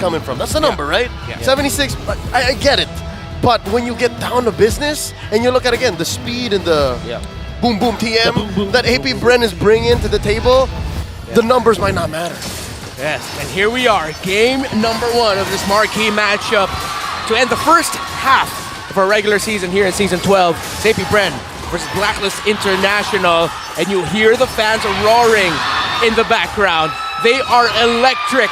coming from. That's the number, right? Yeah. 76, I get it. But when you get down to business and you look at, again, the speed and the boom, boom, TM that AP BREN is bringing to the table, the numbers might not matter. Yes, and here we are, game number 1 of this marquee matchup to end the first half of our regular season here in Season 12. It's AP BREN versus BLACKLIST International, and you hear the fans roaring in the background. They are electric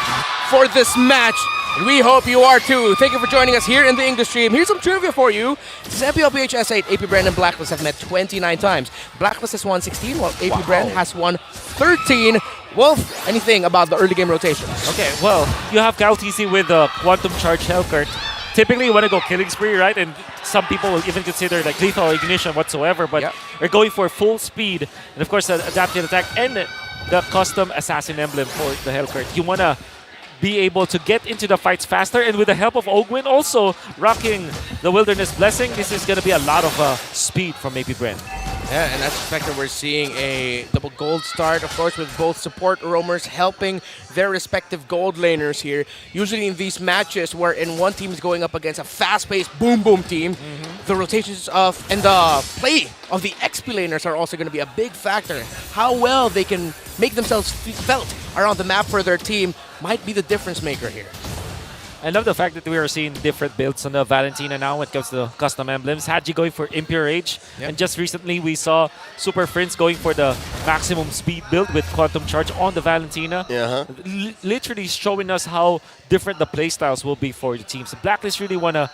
for this match, and we hope you are too. Thank you for joining us here in the English stream. Here's some trivia for you. Since MPL-PH S8, AP BREN and BLACKLIST have met 29 times. BLACKLIST has won 16, while AP BREN has won 13. Wolf, anything about the early game rotations? Okay, well, you have KLTC with the Quantum Charge Hellcurt. Typically, you want to go killing spree, right? And some people will even consider like lethal ignition whatsoever, but they're going for full speed. And of course, the adaptive attack and the custom assassin emblem for the Hellcurt. You want to be able to get into the fights faster, and with the help of Ogwin also rocking the Wilderness Blessing, this is going to be a lot of speed from AP BREN. Yeah, and that's the fact that we're seeing a double gold start, of course, with both support roamers helping their respective gold laners here. Usually in these matches wherein one team is going up against a fast-paced boom-boom team, the rotations of and the play of the XP laners are also going to be a big factor. How well they can make themselves felt around the map for their team might be the difference maker here. I love the fact that we are seeing different builds on the Valentina now when it comes to the custom emblems. Haji going for Impure Rage, and just recently we saw Super Prince going for the maximum speed build with Quantum Charge on the Valentina. Literally showing us how different the playstyles will be for the teams. The BLACKLIST really want to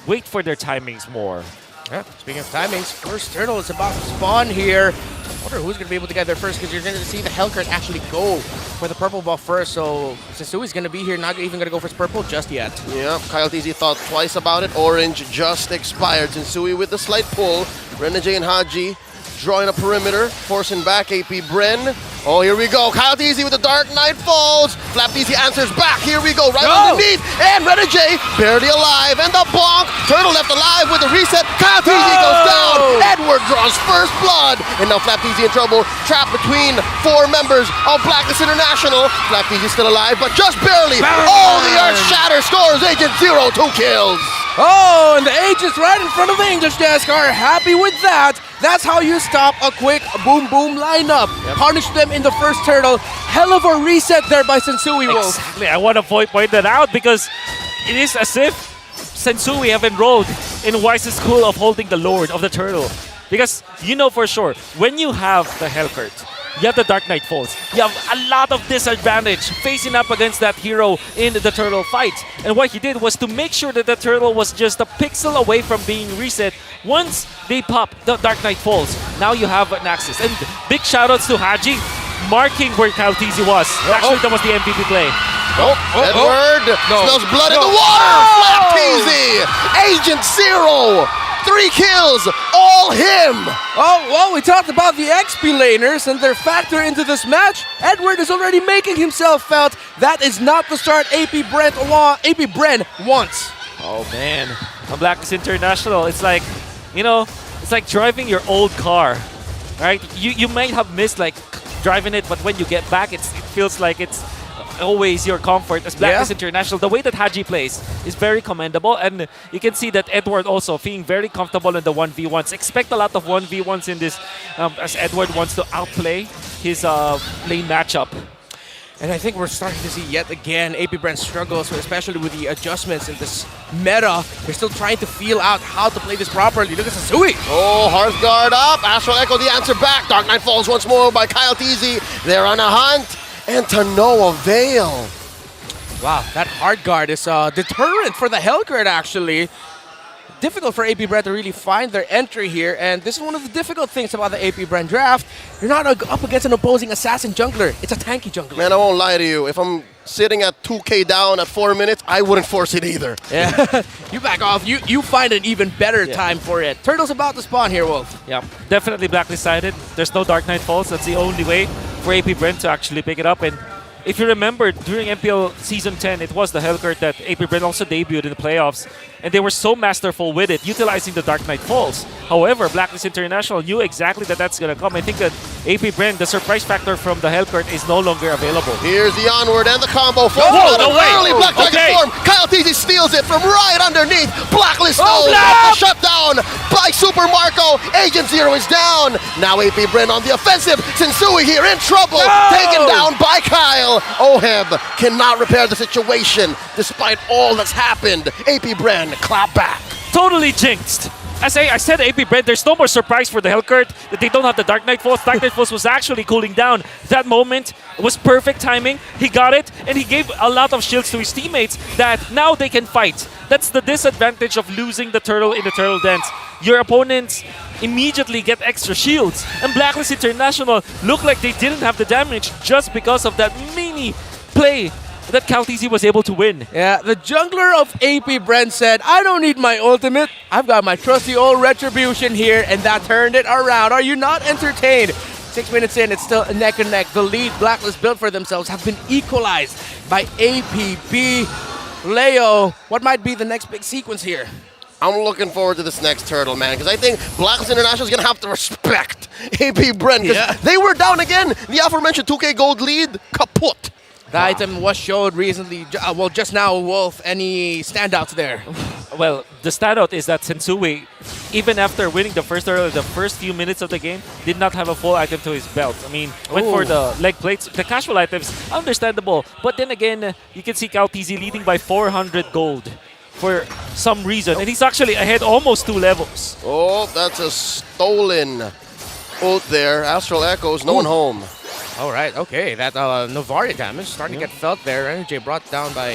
wait for their timings more. Yeah, speaking of timings, first turtle is about to spawn here. I wonder who's going to be able to get there first, because you're going to see the Hellcurt actually go for the purple buff first. So Sensui's going to be here, not even going to go for his purple just yet. Yeah, KLTZ thought twice about it. Orange just expired. Sensui with the slight pull. Renegade and Haji drawing a perimeter, forcing back AP BREN. Oh, here we go. KLTZ with the Dark Knight Falls. FlapDZ answers back. Here we go. Right underneath. And Renegade barely alive. And the bonk. Turtle left alive with the reset. KLTZ goes down. Edward draws first blood. And now FlapDZ in trouble. Trapped between 4 members of BLACKLIST International. FlapDZ still alive, but just barely. Oh, the Earth Shatter scores Agent Zero 2 kills. Oh, and the agents right in front of the English desk are happy with that. That's how you stop a quick boom-boom lineup. Punish them in the first turtle. Hell of a reset there by Sensui Wolf. Exactly. I want to point that out because it is as if Sensui have enrolled in Wise's school of holding the Lord of the Turtle. Because you know for sure, when you have the Hellcurt, you have the Dark Knight Falls. You have a lot of disadvantage facing up against that hero in the turtle fight. And what he did was to make sure that the turtle was just a pixel away from being reset once they pop the Dark Knight Falls. Now you have an access. And big shoutouts to Haji, marking where KLTZ was. Actually, that was the MVP play. Edward smells blood in the water. FlapDZ, Agent Zero. 3 kills, all him! Oh, well, we talked about the XP laners and their factor into this match. Edward is already making himself felt. That is not the start AP BREN wants. Oh, man. On BLACKLIST International, it's like, you know, it's like driving your old car, right? You might have missed, like, driving it, but when you get back, it feels like it's always your comfort as BLACKLIST International. The way that Haji plays is very commendable, and you can see that Edward also feeling very comfortable in the 1v1s. Expect a lot of 1v1s in this as Edward wants to outplay his lane matchup. And I think we're starting to see yet again AP BREN struggles, especially with the adjustments in this meta. They're still trying to feel out how to play this properly. Look at Sensui. Oh, Hearthguard up. Astral Echo the answer back. Dark Knight Falls once more by KLTZ. They're on a hunt. And to no avail. Wow, that hard guard is a deterrent for the Hellcurt, actually. Difficult for AP BREN to really find their entry here, and this is one of the difficult things about the AP BREN draft. You're not up against an opposing assassin jungler. It's a tanky jungler. Man, I won't lie to you. If I'm sitting at 2K down at 4 minutes, I wouldn't force it either. Yeah, you back off. You find an even better time for it. Turtle's about to spawn here, Wolf. Yeah, definitely BLACKLIST sided. There's no Dark Knight Falls. That's the only way for AP BREN to actually pick it up. And if you remember, during MPL Season 10, it was the Hellcurt that AP BREN also debuted in the playoffs. And they were so masterful with it, utilizing the Dark Knight Falls. However, BLACKLIST International knew exactly that that's going to come. I think that AP BREN, the surprise factor from the Hellcurt is no longer available. Here's the onward and the combo. Whoa, no way! Early Black Dragon steals it from right underneath. Blacklist Oh, knows Black! the shutdown by Super Marco. Agent Zero is down. Now AP BREN on the offensive. Sensui here in trouble. No! Taken down by Kyle. Oheb cannot repair the situation despite all that's happened. AP BREN clap back. Totally jinxed. As I said, AP BREN, there's no more surprise for the Hellcurt that they don't have the Dark Knight Force. Dark Knight Force was actually cooling down. That moment was perfect timing. He got it, and he gave a lot of shields to his teammates that now they can fight. That's the disadvantage of losing the turtle in the turtle dance. Your opponents immediately get extra shields. And Blacklist International looked like they didn't have the damage just because of that mini play that Calteezy was able to win. Yeah, the jungler of AP BREN said, I don't need my ultimate. I've got my trusty old Retribution here, and that turned it around. Are you not entertained? 6 minutes in, it's still neck and neck. The lead Blacklist built for themselves have been equalized by APB. Leo, what might be the next big sequence here? I'm looking forward to this next turtle, man, because I think Blacklist International is going to have to respect AP BREN, because they were down again. The aforementioned 2K gold lead, kaput. The item was showed recently, well, just now, Wolf. Any standouts there? Well, the standout is that Sensui, even after winning the first turtle, the first few minutes of the game, did not have a full item to his belt. I mean, went for the leg plates. The casual items, understandable. But then again, you can see Calteezy leading by 400 gold for some reason. And he's actually ahead almost 2 levels. Oh, that's a stolen ult there. Astral Echoes, no one home. All right, okay. That Novaria damage starting to get felt there. Energy brought down by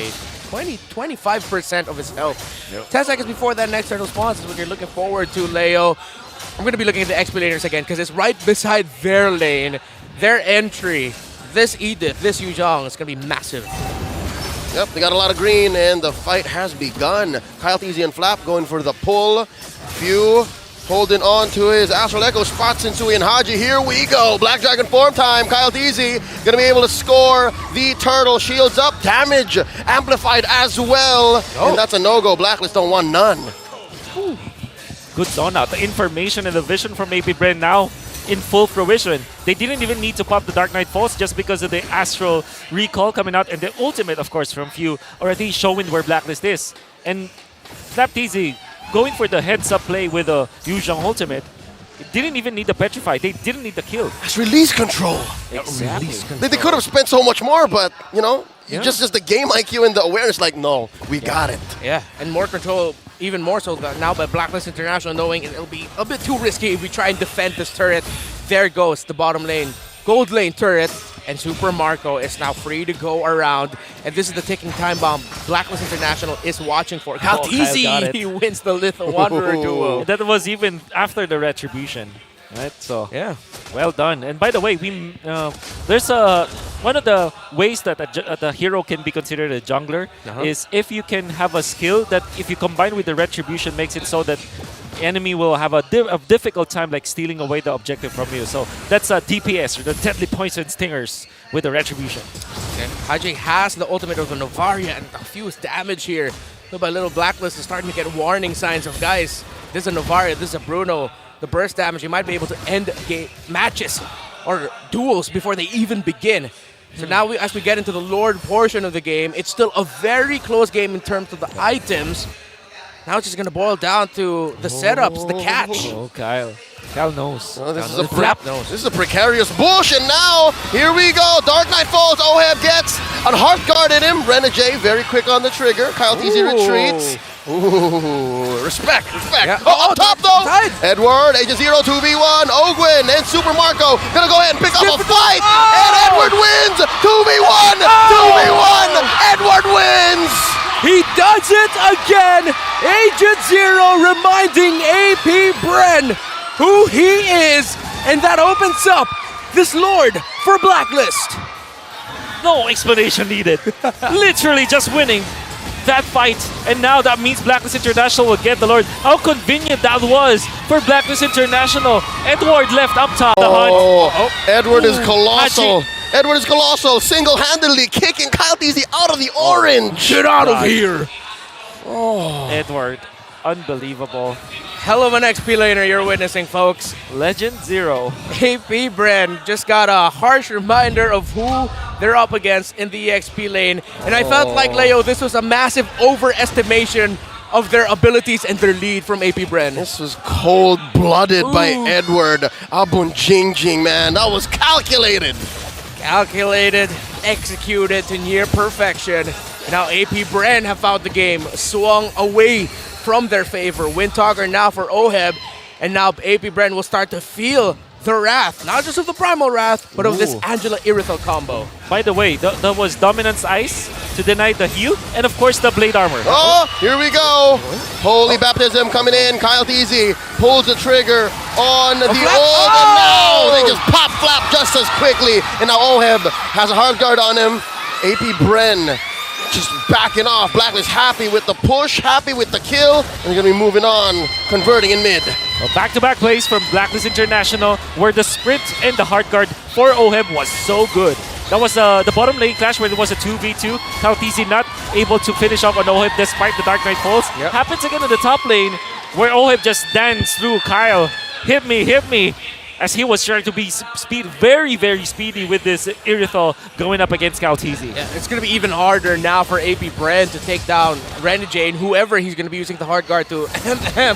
25% of his health. 10 seconds before that next turtle spawns is what you're looking forward to, Leo. I'm going to be looking at the expilators again because it's right beside their lane, their entry. This Edith, this Yuzhong is going to be massive. Yep, they got a lot of green, and the fight has begun. Calteezy and Flap going for the pull. Few holding on to his Astral Echo, spots Sensui and Haji. Here we go. Black Dragon form time. Calteezy going to be able to score the turtle. Shields up. Damage amplified as well. And that's a no-go. Blacklist don't want none. Good zone out. The information and the vision from AP BREN now in full fruition. They didn't even need to pop the Dark Knight Force just because of the Astral Recall coming out and the ultimate, of course, from Few already showing where Blacklist is. And Calteezy going for the heads-up play with a Yuzhong ultimate. It didn't even need the Petrify. They didn't need the kill. That's release control. Exactly. They could have spent so much more, but, you know, just the game IQ and the awareness, like, no, we got it. Yeah, and more control, even more so now by Blacklist International, knowing it'll be a bit too risky if we try and defend this turret. There goes the bottom lane, gold lane turret, and Super Marco is now free to go around. And this is the ticking time bomb Blacklist International is watching for. Calteezy, he wins the Little Wanderer duo. That was even after the Retribution. Right, so yeah, well done. And by the way, there's one of the ways that a hero can be considered a jungler is if you can have a skill that if you combine with the Retribution makes it so that enemy will have a difficult time like stealing away the objective from you. So that's a DPS, or the Deadly Poison Stingers with the Retribution. Okay. Haji has the ultimate of the Novaria and a few damage here. Little by little, Blacklist is starting to get warning signs of, guys, this is a Novaria, this is a Bruno. The burst damage, you might be able to end matches or duels before they even begin. So now as we get into the Lord portion of the game, it's still a very close game in terms of the items. Now it's just going to boil down to the setups, the catch. Oh, Kyle. Kyle knows. Oh, this knows. is a precarious bush, and now, here we go. Dark Knight falls, Oheb gets on Heart Guard in him. Renegade very quick on the trigger. Calteezy retreats. Ooh, respect. Yeah. Up top though. Tight. Edward, Agent Zero 2v1. Ogwin and Super Marco gonna go ahead and pick up a fight. And Edward wins. 2v1. 2v1. Edward wins. He does it again. Agent Zero reminding AP BREN who he is. And that opens up this Lord for Blacklist. No explanation needed. Literally just winning that fight, and now that means Blacklist International will get the Lord. How convenient that was for Blacklist International. Edward left up top. Edward is colossal. Haji. Edward is colossal, single-handedly kicking Calteezy out of the orange. Get out of here. Edward, unbelievable. Hell of an XP laner you're witnessing, folks. Legend Zero. AP BREN just got a harsh reminder of who they're up against in the EXP lane. And I felt like, Leo, this was a massive overestimation of their abilities and their lead from AP BREN. This was cold-blooded by Edward Abunjingjing, man. That was calculated. Calculated, executed to near perfection. And now AP BREN have found the game, swung away from their favor. Windtalker now for Oheb, and now AP BREN will start to feel the wrath, not just of the Primal Wrath, but of this Angela Irithyll combo. By the way, that was Dominance Ice to deny the heal, and of course the Blade Armor. Oh, here we go. Holy Baptism coming in. Kyle Teasy pulls the trigger on the Orb, and now they just pop flap just as quickly. And now Oheb has a hard guard on him. AP BREN just backing off. Blacklist happy with the push, happy with the kill, and they're going to be moving on, converting in mid. Well, back-to-back plays from Blacklist International, where the sprint and the hard guard for Oheb was so good. That was the bottom lane clash where it was a 2v2. Kaltisi not able to finish off on Oheb despite the Dark Knight falls. Happens again in the top lane, where Oheb just danced through Kyle. Hit me, as he was trying to be very, very speedy with this Irithyll going up against Kaltisi. Yeah, it's going to be even harder now for AP BREN to take down Renegade, whoever he's going to be using the hard guard to,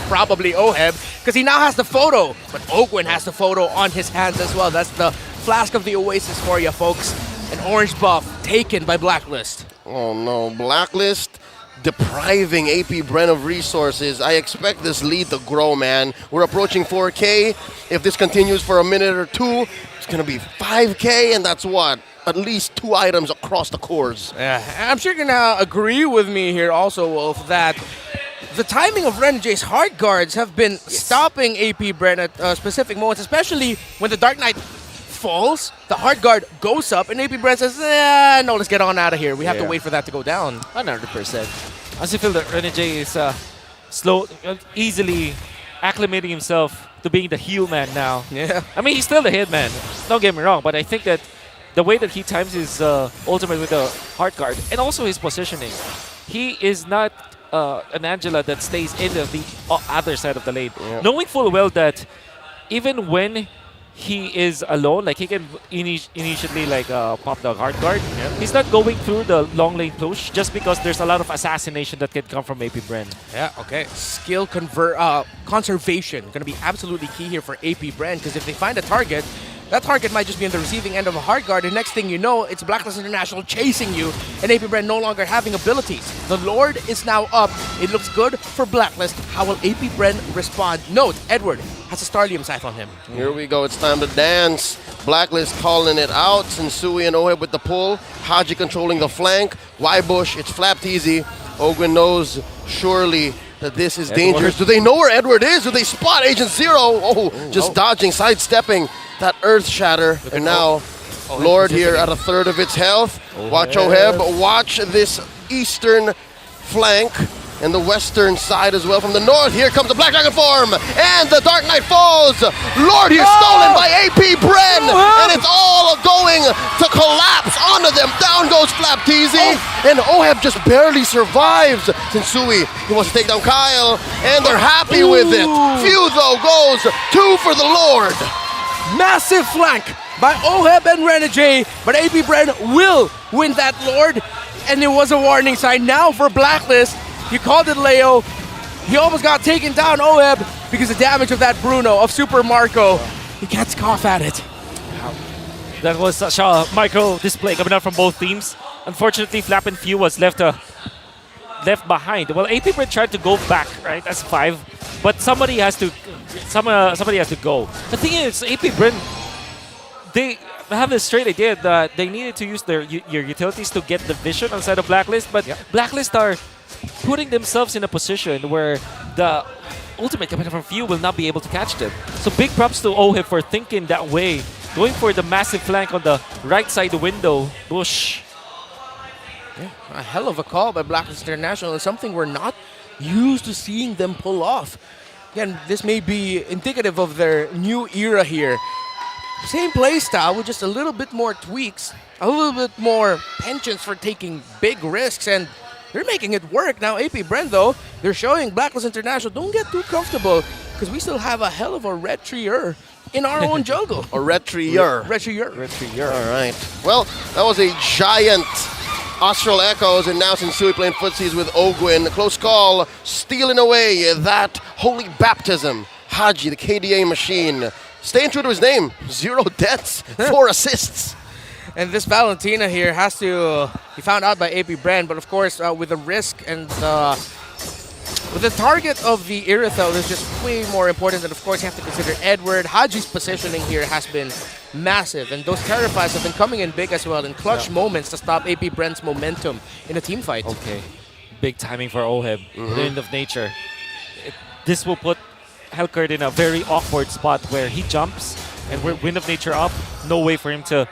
probably Oheb, because he now has the photo, but Ogwyn has the photo on his hands as well. That's the Flask of the Oasis for you, folks. An orange buff taken by Blacklist. Oh no, Blacklist depriving AP BREN of resources. I expect this lead to grow, man. We're approaching 4K. If this continues for a minute or two, it's going to be 5K, and that's what? At least 2 items across the cores. Yeah, I'm sure you're going to agree with me here also, Wolf, that the timing of Renegade's hard guards have been stopping AP BREN at specific moments, especially when the Dark Knight falls, the hard guard goes up, and AP BREN says, no, let's get on out of here. We have to wait for that to go down. 100%. As you feel that Renegade is easily acclimating himself to being the heel man now. Yeah. I mean, he's still the hitman, don't get me wrong, but I think that the way that he times his ultimate with the hard guard, and also his positioning, he is not an Angela that stays in the other side of the lane. Knowing full well that even when he is alone, like he can initially like pop the hard guard. He's not going through the long lane push just because there's a lot of assassination that can come from AP BREN. Yeah, okay. Skill conservation going to be absolutely key here for AP BREN, because if they find a target, that target might just be on the receiving end of a hard guard, and next thing you know, it's Blacklist International chasing you, and AP BREN no longer having abilities. The Lord is now up. It looks good for Blacklist. How will AP BREN respond? Note, Edward has a Starlium Scythe on him. Here we go. It's time to dance. Blacklist calling it out. Sensui and Oheb with the pull. Haji controlling the flank. Y-Bush, it's flapped easy. Ogwyn knows surely that this is dangerous. Do they know where Edward is? Do they spot Agent Zero? Oh, just dodging, sidestepping that Earth Shatter. And now, Lord here at a third of its health. Watch Oheb. Watch this eastern flank and the western side as well. From the north, here comes the Black Dragon form. And the Dark Knight falls. Lord here stolen by AP BREN. And it's all going to collapse onto them. Down goes Flapteezy. And Oheb just barely survives. Sensui, he wants to take down Kyle. And they're happy with it. Few, though, goes 2 for the Lord. Massive flank by Oheb and Renegade, but AP BREN will win that Lord. And it was a warning sign now for Blacklist. You called it, Leo. He almost got taken down, Oheb, because of the damage of that Bruno, of Super Marco. He can't scoff at it. That was such a micro display coming out from both teams. Unfortunately, Flap and Few was left behind. Well, AP BREN tried to go back, right, as 5, but somebody has to go. The thing is, AP BREN, they have this straight idea that they needed to use their utilities to get the vision outside of Blacklist, but Blacklist are putting themselves in a position where the ultimate coming from Few will not be able to catch them. So big props to Oheb for thinking that way, going for the massive flank on the right side window. Bush. Yeah, a hell of a call by Blacklist International, and something we're not used to seeing them pull off. Again, this may be indicative of their new era here. Same playstyle with just a little bit more tweaks, a little bit more penchants for taking big risks, and they're making it work. Now, AP BREN, though, they're showing Blacklist International, don't get too comfortable, because we still have a hell of a red treeer in our own jungle. Or Retrier. Retrier. All right. Well, that was a giant Austral Echoes, and now Sensui playing footsies with Ogwin. Close call, stealing away that holy baptism. Haji, the KDA machine, staying true to his name. 0 deaths, 4 assists. And this Valentina here has to be found out by AP BREN, but of course with the risk and with the target of the Irithyll is just way more important. And of course you have to consider Edward. Haji's positioning here has been massive, and those Terrifies have been coming in big as well in clutch moments to stop AP BREN's momentum in a team fight. Okay, big timing for Oheb, the end of nature. This will put Helkert in a very awkward spot where he jumps and we're Wind of Nature up, no way for him to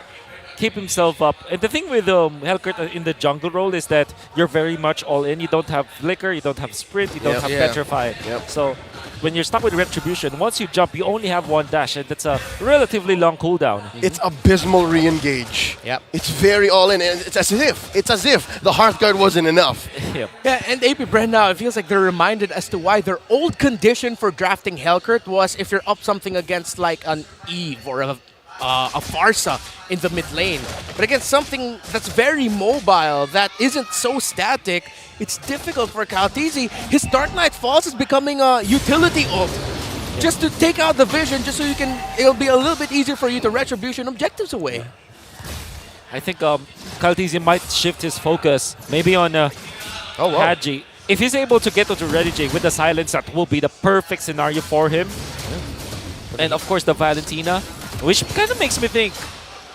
keep himself up. And the thing with Helkert in the jungle role is that you're very much all in. You don't have Flicker, you don't have Sprint, you don't have Petrify. So when you're stuck with Retribution, once you jump, you only have 1 dash, and that's a relatively long cooldown. It's abysmal re-engage. Yep. It's very all in, and it's as if the Hearthguard wasn't enough. Yep. Yeah, and AP BREN now, it feels like they're reminded as to why their old condition for drafting Helkert was if you're up something against like an Eve or a Farsa in the mid lane. But against something that's very mobile, that isn't so static, it's difficult for Kaltizi. His Dark Knight Falls is becoming a utility ult. Just to take out the vision, just so you can, it'll be a little bit easier for you to Retribution objectives away. I think Kaltizi might shift his focus maybe on Haji. If he's able to get to Renegade with the silence, that will be the perfect scenario for him. And of course the Valentina, which kind of makes me think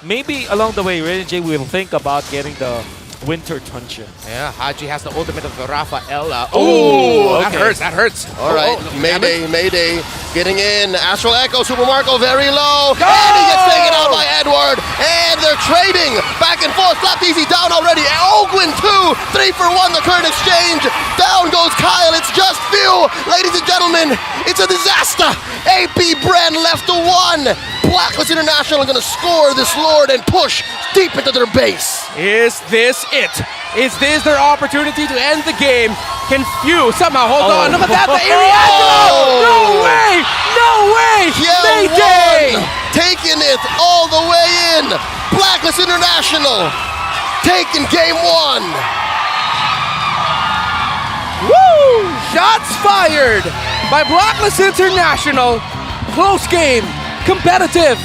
maybe along the way Renegade will think about getting the Winter Truncheon. Yeah, Haji has the ultimate of the Rafaela. Oh, that hurts. All right, Mayday, getting in. Astral Echo, Super Marco very low. And he gets taken out by Edward. And they're trading back and forth. Slapped easy down already. Ogwin 2, 3 for 1, the current exchange. Down goes Kyle, it's just few. Ladies and gentlemen, it's a disaster. AP BREN left to 1. Blacklist International are going to score this Lord and push deep into their base. Is this it? Is this their opportunity to end the game? Can Few somehow hold on? Look at that, the Ariadne! No way! No way! Mayday! Taking it all the way in. Blacklist International taking game 1. Woo! Shots fired by Blacklist International. Close game, competitive.